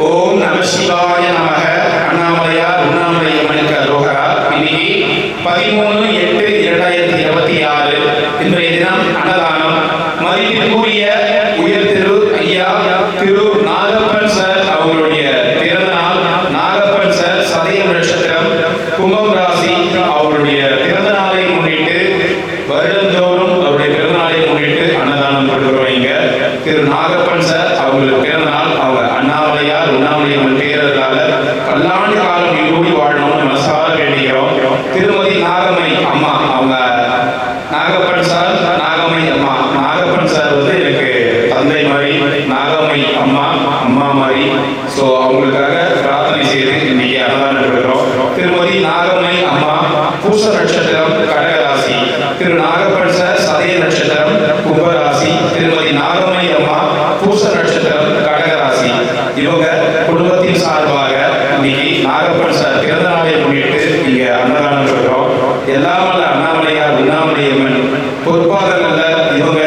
ஓம் நம சிவாய நமக. அண்ணாமலையார் உண்ணாமலை அம்மனுக்கு அரோகரா. இன்னைக்கு 13/8/2026 இன்றைய தினம் அன்னதானம். மதிப்பிற்குரிய உயர் திரு ஐயா திரு நாகப்பன் சார் அவர்களுடைய பிறந்த நாள். நாகப்பன் சார் சதயம் நட்சத்திரம், கும்பம் ராசி. அவருடைய பிறந்த நாளை முன்னிட்டு வருடந்தோறும் அவருடைய பிறந்த நாளை முன்னிட்டு அன்னதானம் கொடுக்கிறோம். இங்க திரு நாகப்பன் சார் அவங்களுக்கு பிறந்த நாள். அவங்க அண்ணாமலையார் உண்ணாமலை அம்மன் பேரர்களால பல்லாண்டு காலம் நீடூடி வாழணும்னு மனசார வேண்டிக்கிறோம். திருமதி நாகமணி அம்மா, அவங்க நாகப்பன் சார் நாகமணி அம்மா. நாகப்பன் சார் வந்து எனக்கு தந்தை மாதிரி, நாகமணி அம்மா அம்மா மாதிரி. ஸோ அவங்களுக்காக பிரார்த்தனை செய்து இன்னைக்கு அன்னதானம் கொடுக்கிறோம். திருமதி நாகமணி அம்மா பூச நட்சத்திரம், கடகராசி. திரு நாகப்பன் சார் சதய நட்சத்திரம், கும்பராசி. திருமதி நாகமணி அம்மா பூச நட்சத்திரம், கடகராசி. இவங்க குடும்பத்தின் சார்பாக இன்னைக்கு நாகப்பன் சார் பிறந்த நாளை முன்னிட்டு இங்க அன்னதானம் கொடுக்கிறோம். எல்லாமல்ல அண்ணாமலையார் உண்ணாமலை அம்மன் பொறுப்பாளர்கள இவங்க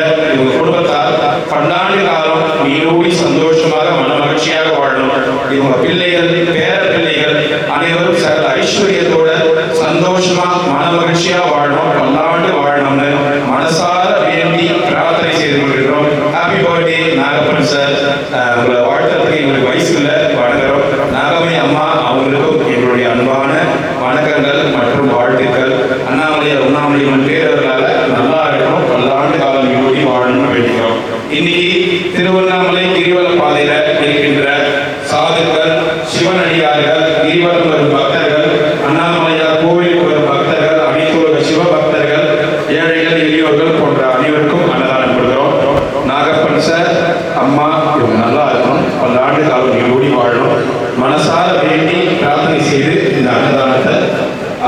குடும்பத்தார் பல்லாண்டு காலம் நீடூடி சந்தோஷமாக மன மகிழ்ச்சியாக வாழணும். இவங்க பிள்ளைகள், பேர பிள்ளைகள் அனைவரும் சகல ஐஸ்வர்யத்தோட சந்தோஷமா மன மகிழ்ச்சியா வாழணும், பல்லாண்டு வாழணும்னு மனசார வேண்டி பிரார்த்தனை செய்து கொண்டிருக்கிறோம். Happy birthday Nagappan sir. உங்களை வாழ்த்துறதுக்கு எங்களுக்கு வயசு இல்லை, வணங்குறோம். நாகமணி அம்மா அவங்களுக்கும் எங்களுடைய அன்பான வணக்கங்கள் மற்றும் வாழ்த்துக்கள். அண்ணாமலையார் உண்ணாமலை அம்மன் பேரர்களால நல்லா இருக்கணும், பல்லாண்டு காலம் நீடூடி வாழணும்னு வேண்டிக்கிறோம். இன்னைக்கு திருவண்ணாமலை கிரிவல பாதையில இருக்கின்ற சாதுக்கள், சிவனடியார்கள், கிரிவலம் வரும் பக்தர்கள், அண்ணாமலையார் கோவிலுக்கு வரும் பக்தர்கள், அனைத்து சிவபக்தர்கள், ஏழைகள், எளியோர்கள் போன்ற அனைவருக்கும் அன்னதானம் கொடுக்கிறோம். நாகப்பன் சார் அம்மா இவங்க நல்லா இருக்கணும், பல்லாண்டு காலம் நீடூடி வாழணும் மனசார வேண்டி பிரார்த்தனை செய்து இந்த அன்னதானத்தை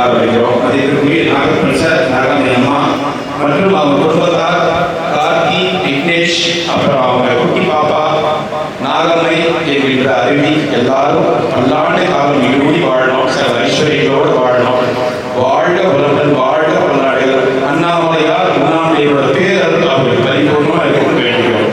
ஆரம்பிக்கிறோம். அதற்குரிய நாகப்பன் சார், நாகமணி அம்மா மற்றும் அவங்க குடும்பத்தார் கார்த்தி, விக்னேஷ், அப்புறம் அவங்க குட்டி பாப்பா நாகமணி என்கின்ற அருவி எல்லாரும் பல்லாண்டு காலம் நீடூடி வாழணும், சில ஐஸ்வர்யங்களோடு வாழணும். வாழ்க வளமுடன், வாழ்க பல்லாண்டுகள். அண்ணாமலையார் உண்ணாமலையோட பேரர்கள் அவங்களுக்கு பரிபூர்ணமா இருக்கணும் வேண்டுகிறோம்.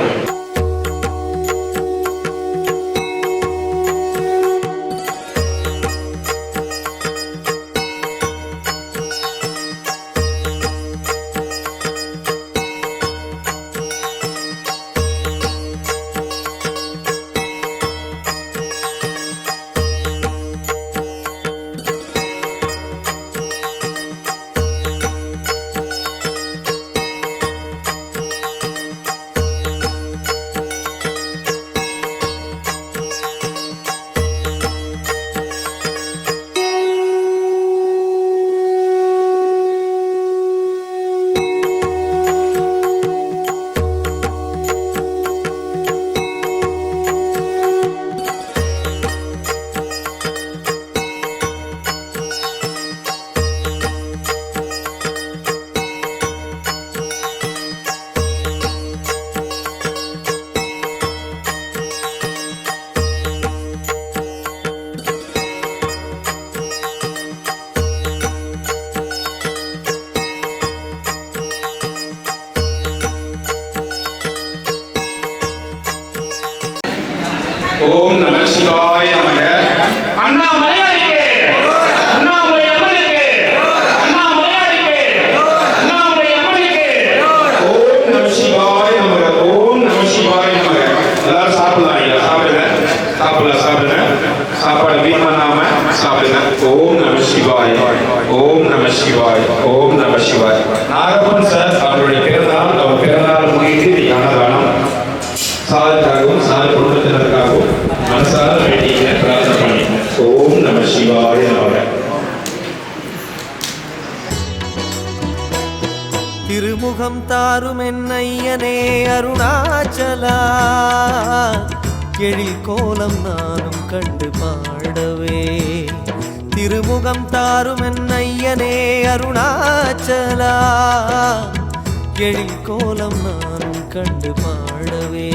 ஓம் நம சிவாய நமக. அண்ணாமலையாருக்கு, அண்ணாமலை அம்மனுக்கு, அண்ணாமலையாருக்கு, அண்ணாமலை அம்மனுக்கு. ஓம் நம சிவாய நமக. ஓம் நம சிவாய நமக. எல்லாரும் சாப்பிடலாம், ஐயா சாப்பிடுங்க, சாப்பிடுங்க. சாப்பாடு வீண் பண்ணாம சாப்பிடுங்க. ஓம் நம சிவாய, ஓம் நம சிவாய, ஓம் நம சிவாய. நாகப்பன் சார் அவருடைய பிறந்தநாள், அவர் பிறந்தநாள் முன்னிட்டு அன்னதானம் சாருக்காகவும் சார் குடும்பத்தினருக்காகவும் மனசார வேண்டிய பிரார்த்தனை பண்ணிங்க. ஓம் நம சிவாய நமக. திருமுகம் தாரும் என்னையனே அருணாச்சலா, எழில் கோலம் நானும் கண்டு பாடவே. திருமுகம் தாரும் என்னையனே அருணாச்சலா, எழில் கோலம் நானும் கண்டு பாடவே.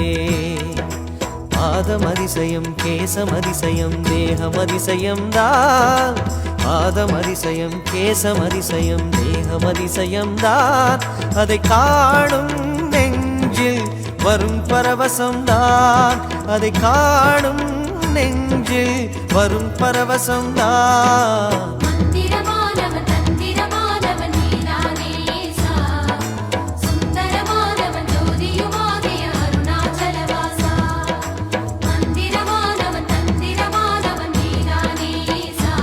பாதமதிசயம், கேசமதிசயம், தேகமதிசயம் தான். பாதமதிசயம், கேசமதிசயம், தேகமதிசயம் தான். அதை காணும் நெஞ்சில் வரும் பரவசம் தான். அதை காணும் நெஞ்சில் வரும் பரவசம்தான். மந்திரமானவன் தந்திரமானவன் நீதானே ஈசா. சுந்தரமானவன் ஜோதியுமாகிய அருணாச்சலவாசா. மந்திரமானவன் தந்திரமானவன் நீதானே ஈசா.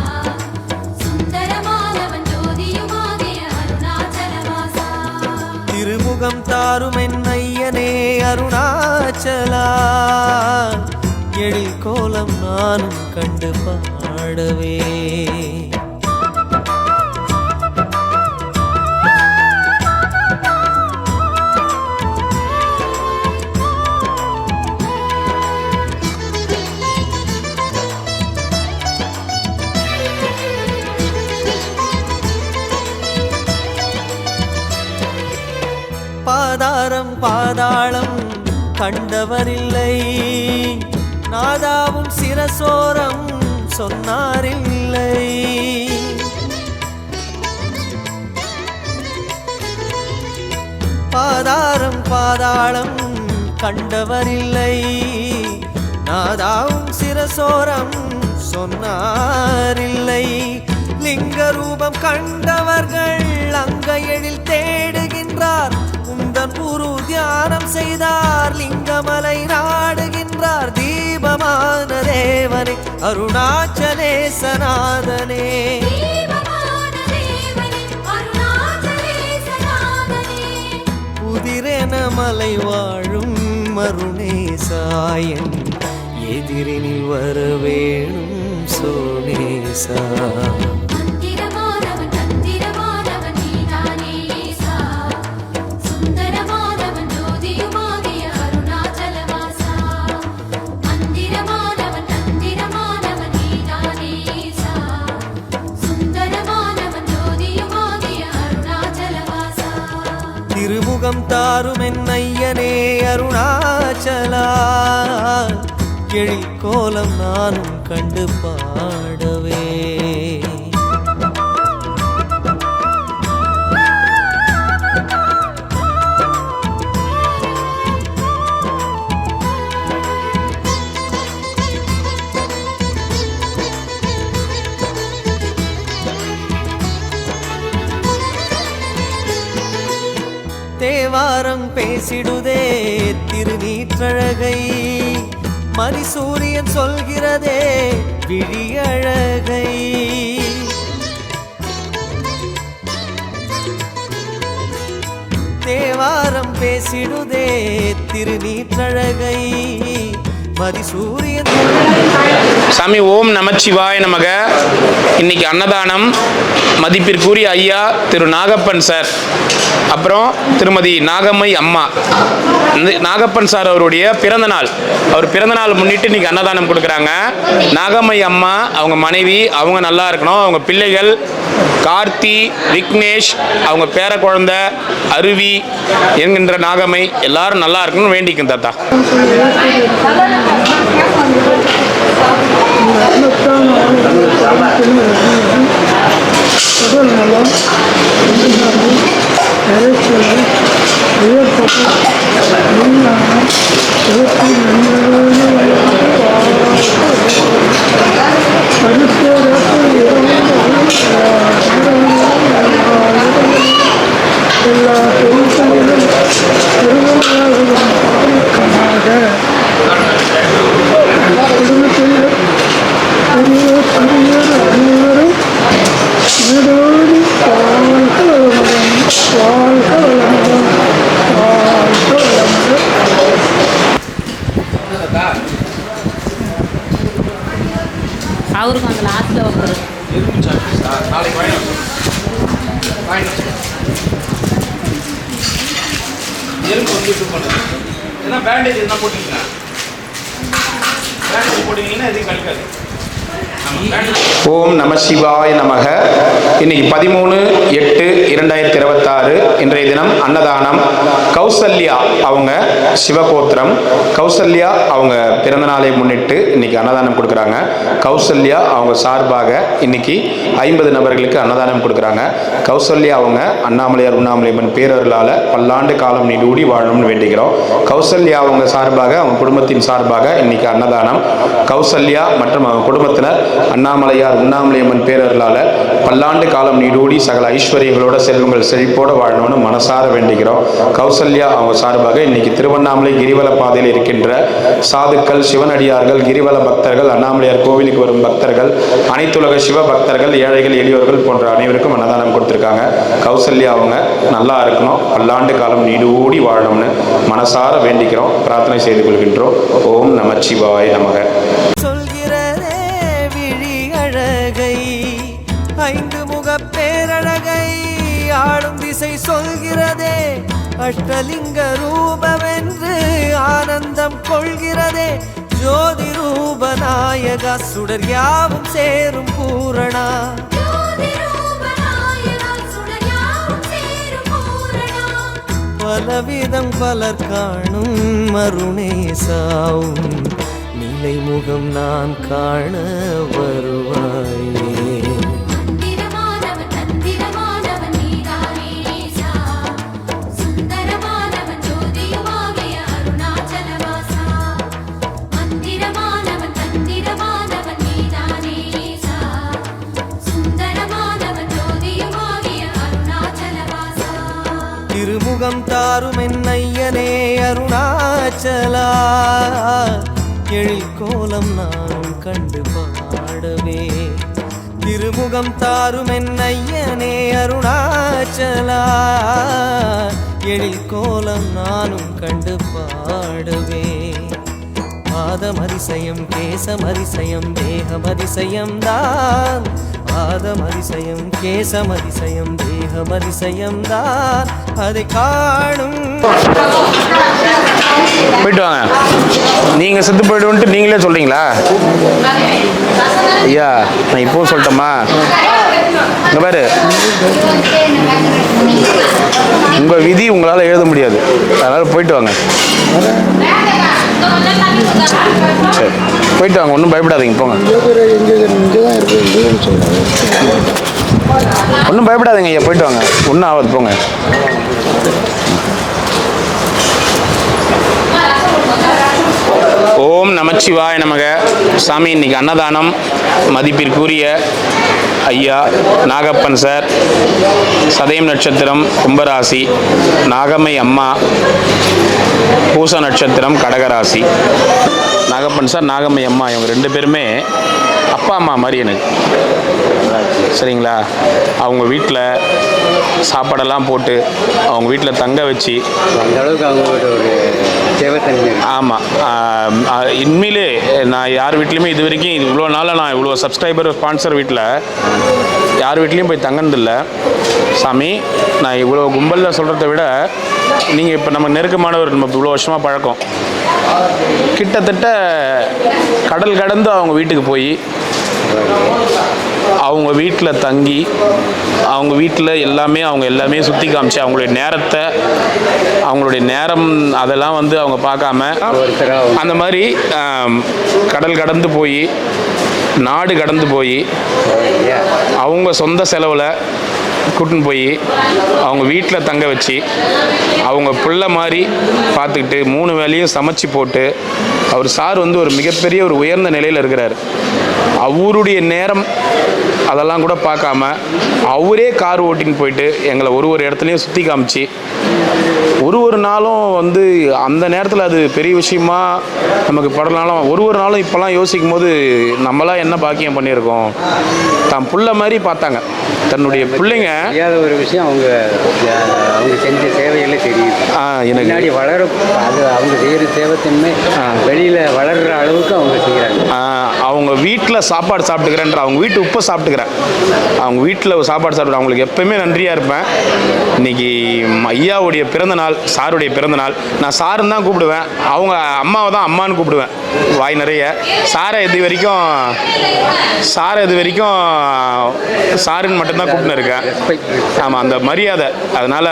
சுந்தரமானவன் ஜோதியுமாகிய அருணாச்சலவாசா. திருமுகம் தாரும் என் ஐயனே அருணாச்சலா, எழில் கோலம் நானும் கண்டு பாடவே. பாதாரம் பாதாளம் கண்டவரில்லை, நாதாவும் சிரசோரம் சொன்னாரில்லை. பாதாரம் பாதாளம் கண்டவரில்லை, நாதாவும் சிரசோரம் சொன்னாரில்லை. லிங்க ரூபம் கண்டவர்கள் அங்க எழில் தேடுகின்றார், உந்தன் குரு தியானம் செய்தார், லிங்கமலை நாடுகின்றார். தீபமான தேவனே அருணாச்சலேசநாதனே, தீபமான தேவனே அருணாச்சலேசநாதனே. புதிரென மலை வாழும் அருணேசாயன், எதிரினில் வரவேணும் சோனேசா. மந்திரமானவன் தந்திரமானவன் நீதானே ஈசா. சுந்தரமானவன் ஜோதியுமாகிய அருணாச்சலவாசா. மந்திரமானவன் தந்திரமானவன் நீதானே ஈசா. சுந்தரமானவன் ஜோதியுமாகிய அருணாச்சலவாசா. திருமுகம் தாரும் என் ஐயனே அருணாச்சலா, எழில் கோலம் நானும் கண்டு பாடவே. தேவாரம் பேசிடுதே திருநீற்றழகை, மதிசூரியன் சொல்கிறதே விழியழகை. தேவாரம் பேசிடுதே திருநீற்றழகை, மதிசூரியன். சாமி ஓம் நமச்சிவாய நமக. இன்னைக்கு அன்னதானம் மதிப்பிற்குரிய ஐயா திரு நாகப்பன் சார், அப்புறம் திருமதி நாகம்மை அம்மா. நாகப்பன் சார் அவருடைய பிறந்த நாள், அவர் பிறந்த நாள் முன்னிட்டு இன்னைக்கு அன்னதானம் கொடுக்குறாங்க. நாகம்மை அம்மா அவங்க மனைவி அவங்க நல்லா இருக்கணும், அவங்க பிள்ளைகள் கார்த்தி, விக்னேஷ், அவங்க பேர குழந்தை அருவி என்கின்ற நாகம்மை எல்லாரும் நல்லா இருக்கணும்னு வேண்டிக்கும் தாத்தா. அவருக்கு அந்த லாஸ்ட்டில் வைக்கிறது எலும்பு வந்து இது பண்ணுது. ஏன்னா பேண்டேஜ் என்ன போட்டிங்கன்னா பேண்டேஜ் போட்டிங்கன்னா எதுவும் கழிக்காது. ஓம் நம சிவாய நமக. இன்னைக்கு 13/8/2026 இன்றைய தினம் அன்னதானம். கௌசல்யா அவங்க சிவகோத்திரம். கௌசல்யா அவங்க பிறந்த நாளை முன்னிட்டு இன்னைக்கு அன்னதானம் கொடுக்குறாங்க. கௌசல்யா அவங்க சார்பாக இன்னைக்கு 50 நபர்களுக்கு அன்னதானம் கொடுக்குறாங்க. கௌசல்யா அவங்க அண்ணாமலையார் உண்ணாமலையம்மன் பேரருளால் பல்லாண்டு காலம் நீடூடி வாழணும்னு வேண்டிக்கிறோம். கௌசல்யா அவங்க சார்பாக அவங்க குடும்பத்தின் சார்பாக இன்னைக்கு அன்னதானம். கௌசல்யா மற்றும் அவங்க குடும்பத்தினர் அண்ணாமலையார் உண்ணாமலையம்மன் பேரருளால் பல்லாண்டு காலம் நீடூடி சகல ஐஸ்வர்யங்களோட செல்வங்கள் செழிப்போடு வாழணும்னு மனசார வேண்டிக்கிறோம். கௌசல்யா அவங்க சார்பாக இன்னைக்கு திருவண்ணாமலை கிரிவல பாதையில் இருக்கின்ற சாதுக்கள், சிவனடியார்கள், கிரிவல பக்தர்கள், அண்ணாமலையார் கோவிலுக்கு வரும் பக்தர்கள், அனைத்துலக சிவ பக்தர்கள், ஏழைகள், எளியோர்கள் போன்ற அனைவருக்கும் அன்னதானம் கொடுத்துருக்காங்க. கௌசல்யா அவங்க நல்லா இருக்கணும், பல்லாண்டு காலம் நீடூடி வாழணும்னு மனசார வேண்டிக்கிறோம், பிரார்த்தனை செய்து கொள்கின்றோம். ஓம் நமச்சிவாய நமக. சொல்கிறதே விழி அழகை, 5 முகப் பேரழகை ஆளும் திசை சொல்கிறதே, அஷ்டலிங்க ரூபமென்று ஆனந்தம் கொள்கிறதே, ஜோதி ரூபநாயகா சுடர் யாவும் சேரும் பூரணா, பலவிதம் பலர் காணும் அருணேசாவும் நிலை முகம் நான் காண வருவாயே. திருமுகம் தாரும் என்னையனே அருணாச்சலா, எழில் கோலம் நான் கண்டு பாடவே. திருமுகம் தாரும் என்னையனே அருணாச்சலா, எழில் கோலம் நானும் கண்டு பாடவே. பாதமரிசயம் கேசமரிசயம் தேகமரிசயம் தான், பாதமரிசயம் கேசமரிசயம் தேகமரிசயம் தான், அதை காணும். போயிட்டு வாங்க. நீங்கள் செத்து போய்டுன்ட்டு நீங்களே சொல்கிறீங்களா? ஐயா நான் இப்போ சொல்லட்டோமா? இங்கே பாரு, உங்கள் விதி உங்களால் எழுத முடியாது, அதனால் போயிட்டு வாங்க. சரி போயிட்டு வாங்க, ஒன்றும் பயப்படாதீங்க, போங்க. ஒன்றும் பயப்படாதீங்க ஐயா, போயிட்டு வாங்க, ஒன்றும் ஆகாது, போங்க. ஓம் நமச்சிவாய நமக. சாமி இன்னைக்கு அன்னதானம் மதிப்பிற்குரிய ஐயா நாகப்பன் சார், சதயம் நட்சத்திரம் கும்பராசி, நாகம்மை அம்மா பூச நட்சத்திரம் கடகராசி. நாகப்பன் சார், நாகம்மை அம்மா இவங்க 2 பேருமே அப்பா அம்மா மாதிரி எனக்கு, சரிங்களா? அவங்க வீட்டில் சாப்பாடெல்லாம் போட்டு அவங்க வீட்டில் தங்க வச்சு அந்த அளவுக்கு அவங்க ஒரு சேவத்தன்மை. ஆமாம், உண்மையிலே நான் யார் வீட்லேயுமே இது வரைக்கும் இவ்வளோ நாளாக நான் இவ்வளோ சப்ஸ்கிரைபர் ஸ்பான்சர் வீட்டில் யார் வீட்லேயும் போய் தங்கினதில்லை. சாமி நான் இவ்வளோ கும்பலில் சொல்கிறத விட நீங்கள் இப்போ நம்ம நெருக்கமானவர், நம்ம இவ்வளோ வருஷமாக பழக்கம், கிட்டத்தட்ட கடல் கடந்து அவங்க வீட்டுக்கு போய் அவங்க வீட்டில் தங்கி அவங்க வீட்டில் அவங்க எல்லாமே சுற்றி காமிச்சு அவங்களுடைய நேரத்தை, அவங்களுடைய நேரம் அதெல்லாம் வந்து அவங்க பார்க்காம அந்த மாதிரி கடல் கடந்து போய் நாடு கடந்து போய் அவங்க சொந்த செலவில் கூட்டின்னு போய் அவங்க வீட்டில் தங்க வச்சு அவங்க பிள்ளை மாதிரி பார்த்துக்கிட்டு 3 வேளையும் சமைச்சு போட்டு, அவர் சார் வந்து ஒரு மிகப்பெரிய ஒரு உயர்ந்த நிலையில் இருக்கிறார். அவருடைய நேரம் அதெல்லாம் கூட பார்க்காம அவரே கார் ஓட்டின்னு போயிட்டு எங்களை ஒரு இடத்துலையும் சுற்றி காமிச்சு ஒரு நாளும் வந்து அந்த நேரத்தில் அது பெரிய விஷயமா நமக்கு படனாலும் ஒரு நாளும் இப்போல்லாம் யோசிக்கும் போது நம்மளாம் என்ன பாக்கியம் பண்ணியிருக்கோம். தான் புள்ள மாதிரி பார்த்தாங்க தன்னுடைய பிள்ளைங்க. ஒரு விஷயம் அவங்க செஞ்ச சேவையில தெரியுது. எனக்கு முன்னாடி அது அவங்க செய்கிற சேவைத்தன்மை வெளியில் வளர்கிற அளவுக்கு அவங்க செய்கிறாங்க. அவங்க வீட்டில் வீட்டில் சாப்பாடு சாப்பிட்டுக்கிறேன்ற அவங்க வீட்டு உப்பை சாப்பிட்டுக்கிறேன். அவங்க வீட்டில் சாப்பாடு சாப்பிட்றேன். அவங்களுக்கு எப்போயுமே நன்றியாக இருப்பேன். இன்றைக்கி ஐயாவுடைய பிறந்தநாள், சாருடைய பிறந்தநாள். நான் சாருன்னு தான் கூப்பிடுவேன். அவங்க அம்மாவை தான் அம்மான்னு கூப்பிடுவேன் வாய் நிறைய. சாரை இது வரைக்கும் சாருன்னு மட்டும்தான் கூப்பிட்டு இருக்கேன். ஆமாம், அந்த மரியாதை. அதனால்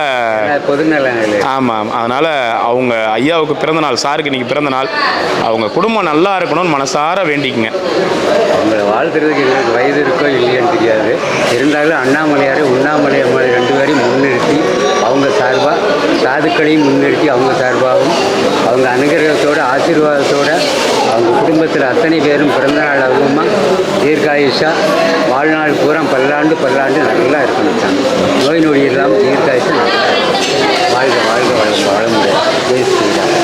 ஆமாம், அதனால் அவங்க ஐயாவுக்கு பிறந்தநாள், சாருக்கு இன்றைக்கி பிறந்தநாள். அவங்க குடும்பம் நல்லா இருக்கணும்னு மனசார வேண்டிக்குங்க. அவங்கள வாழ்த்துறதுக்கு எங்களுக்கு வயது இருக்கோ இல்லையான்னு தெரியாது. இருந்தாலும் அண்ணாமலையார் உண்ணாமலையார் 2 பேரையும் முன்னிறுத்தி அவங்க சார்பாக, சாதுக்களையும் முன்னிறுத்தி அவங்க சார்பாகவும் அவங்க அனுகிரகத்தோடு ஆசீர்வாதத்தோடு அவங்க குடும்பத்தில் அத்தனை பேரும் பிறந்தநாள் ஆகுமா தீர்காயுஷா வாழ்நாள் பூரா பல்லாண்டு நல்லா இருக்கணும். நோய் நொடி இல்லாமல் தீர்காயுஷா வாழ்க வாழ்க வாழ்க வாழ முடியாது. ஜெய் ஸ்ரீராம்.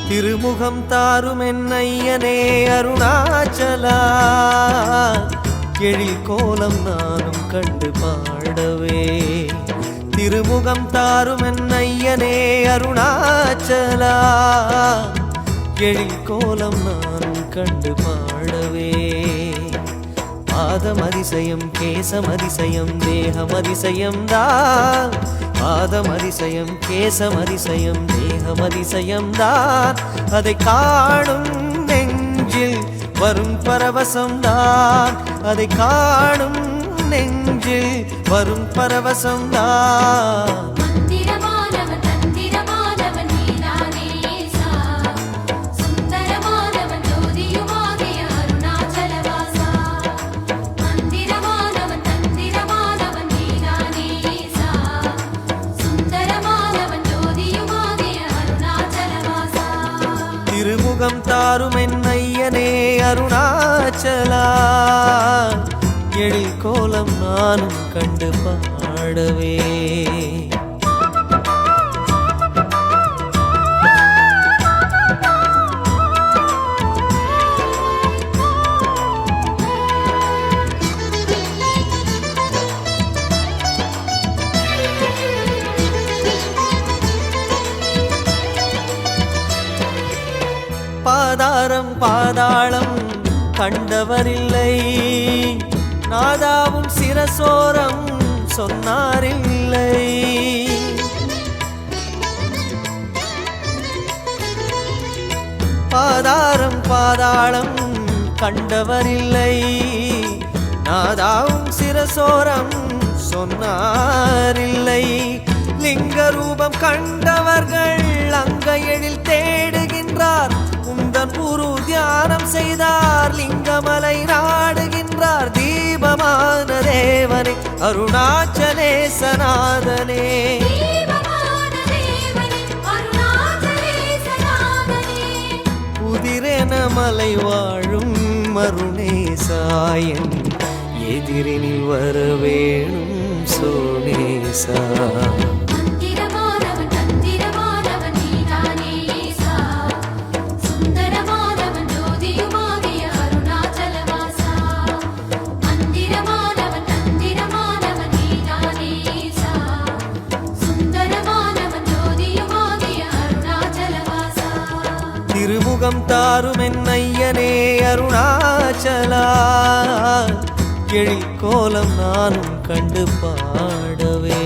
திருமுகம் தாரும் என்னையனே அருணாச்சலா, எழில் கோலம் நானும் கண்டு பாடவே. திருமுகம் தாரும் என்னையனே அருணாச்சலா, எழில் கோலம் நானும் கண்டு பாடவே. பாதம் அதிசயம், கேசம் அதிசயம், தேகம் அதிசயம் தான். பாதம் அதிசயம், கேசம் அதிசயம், தேகம் அதிசயம் தான். அதை காணும் நெஞ்சில் வரும் பரவசம் தான். அதை காணும் நெஞ்சில் வரும் பரவசம் தான். மந்திரமானவன் தந்திரமானவன் நீதானே ஈசா, சுந்தரமானவன் ஜோதியுமாகிய அருணாச்சலவாசா. மந்திரமானவன் தந்திரமானவன் நீதானே ஈசா, சுந்தரமானவன் ஜோதியுமாகிய அருணாச்சலவாசா. திருமுகம் தாரும் என்னையனே அருணாச்சலா, எழில் கோலம் நானும் கண்டு பாடவே. பாதாரம் பாதாளம் கண்டவரில்லை, நாதாவும் சிரசோரம் சொன்னாரில்லை. பாதாரம் பாதாளம் கண்டவரில்லை, நாதாவும் சிரசோரம் சொன்னாரில்லை. லிங்க ரூபம் கண்டவர்கள் அங்க எழில் தேடுகின்றார். உந்தன் குரு தியானம் செய்தார், லிங்கமலை நாடுகின்றார். தீபமான தேவனே அருணாச்சலேசநாதனே, புதிரென மலை வாழும் அருணேசாயன், எதிரினில் வர வேணும் சோனேசா. மந்திரமானவன் தந்திரமானவன் நீதானே ஈசா, சுந்தரமானவன் ஜோதியுமாகிய அருணாச்சலவாசா. மந்திரமானவன் தந்திரமானவன் நீதானே ஈசா, சுந்தரமானவன் ஜோதியுமாகிய அருணாச்சலவாசா. திருமுகம் தாரும் என்னையனே அருணாச்சலா, எழில் கோலம் நானும் கண்டு பாடவே.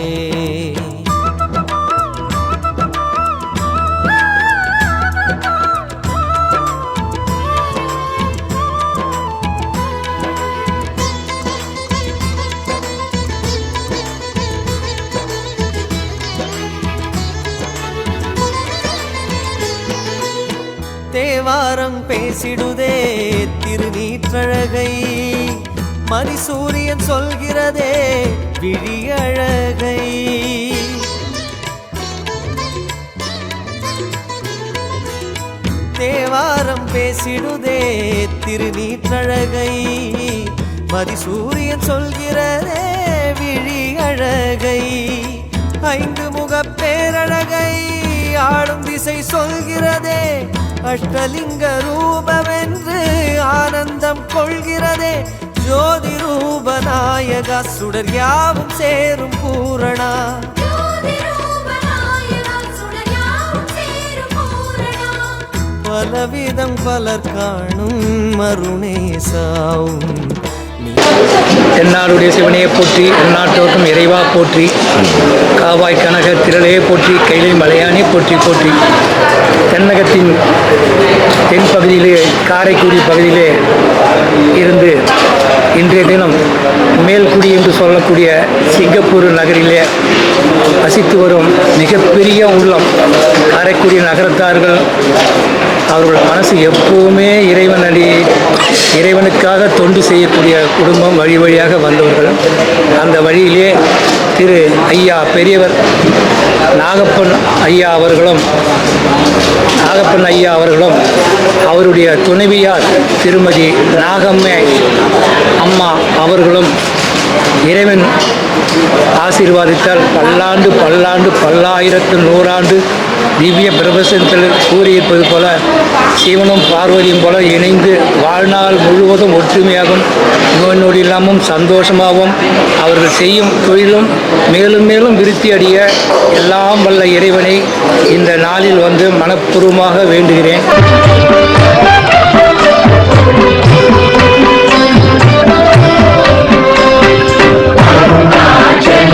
தேவாரம் பேசிடுதே திருநீற்றழகை, மதிசூரியன் சொல்கிறதே விழியழகை. தேவாரம் பேசிடுதே திருநீற்றழகை, மதிசூரியன் சொல்கிறதே விழியழகை. 5 முகப் பேரழகை ஆளும் திசை சொல்கிறதே, அஷ்டலிங்க ரூபமென்று ஆனந்தம் கொள்கிறதே. ஜோதி ரூபநாயகா சுடர் யாவும் சேரும் பூரணா, பலவிதம் பலர் காணும் மருணேசாவும். தென்னாடுடைய சிவனையை போற்றி, எந்நாட்டோர்க்கும் இறைவா போற்றி, காவாய் கனக திரளையே போற்றி, கைலை மலையானே போற்றி போற்றி. தென்னகத்தின் தென்பகுதியிலே காரைக்குடி பகுதியிலே இருந்து இன்றைய தினம் மேல்குடி என்று சொல்லக்கூடிய சிங்கப்பூர் நகரிலே வசித்து வரும் மிகப்பெரிய உள்ளம் காரைக்குடி நகரத்தார்கள். அவர்கள் மனசு எப்பவுமே இறைவனுக்காக தொண்டு செய்யக்கூடிய குடும்பம், வழி வழியாக வந்தவர்கள். அந்த வழியிலே திரு ஐயா பெரியவர் நாகப்பன் ஐயா அவர்களும் அவருடைய துணைவியார் திருமதி நாகம்மை அம்மா அவர்களும் இறைவன் ஆசீர்வாதித்தால் பல்லாண்டு பல்லாண்டு பல்லாயிரத்து நூறாண்டு திவ்ய பிரபசத்தில் கூறியிருப்பது போல சிவனும் பார்வதியும் போல இணைந்து வாழ்நாள் முழுவதும் ஒற்றுமையாகவும் நோய் நொடி இல்லாமல் சந்தோஷமாகவும் அவர்கள் செய்யும் தொழிலும் மேலும் மேலும் விருத்தி அடைய எல்லாம் வல்ல இறைவனை இந்த நாளில் வந்து மனப்பூர்வமாக வேண்டுகிறேன். அருணாச்சல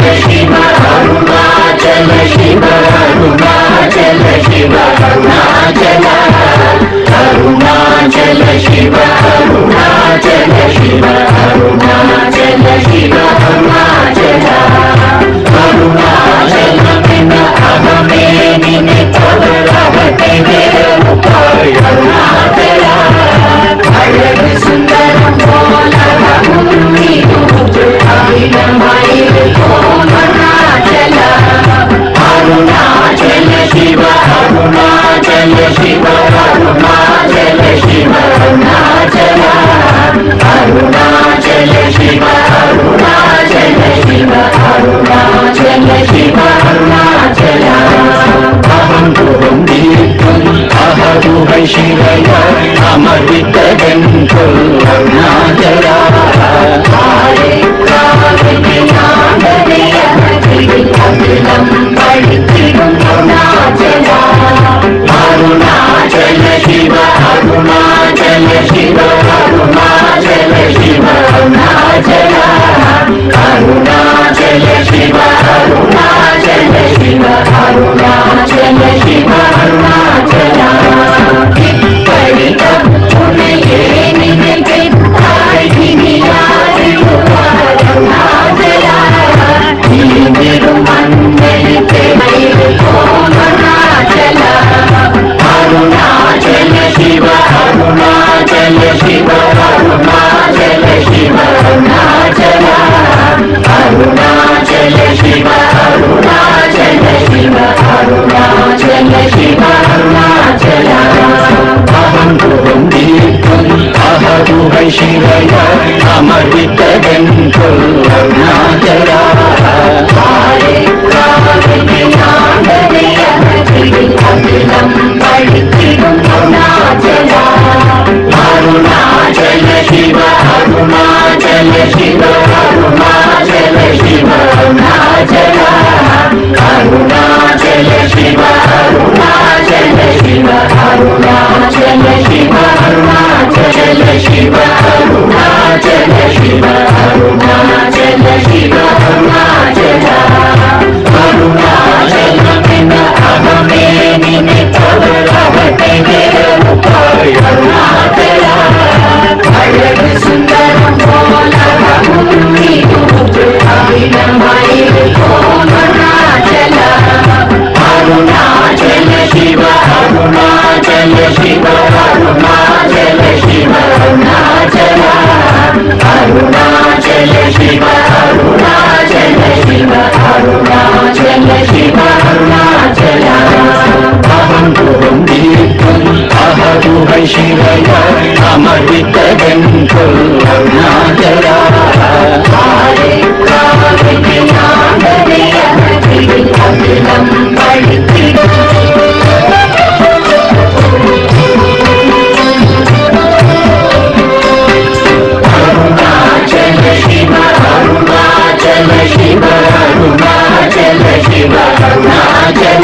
शिव अरुणाचल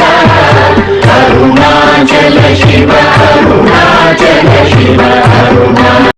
अरुणाचल शिव अरुणाचल शिव अरुणाचल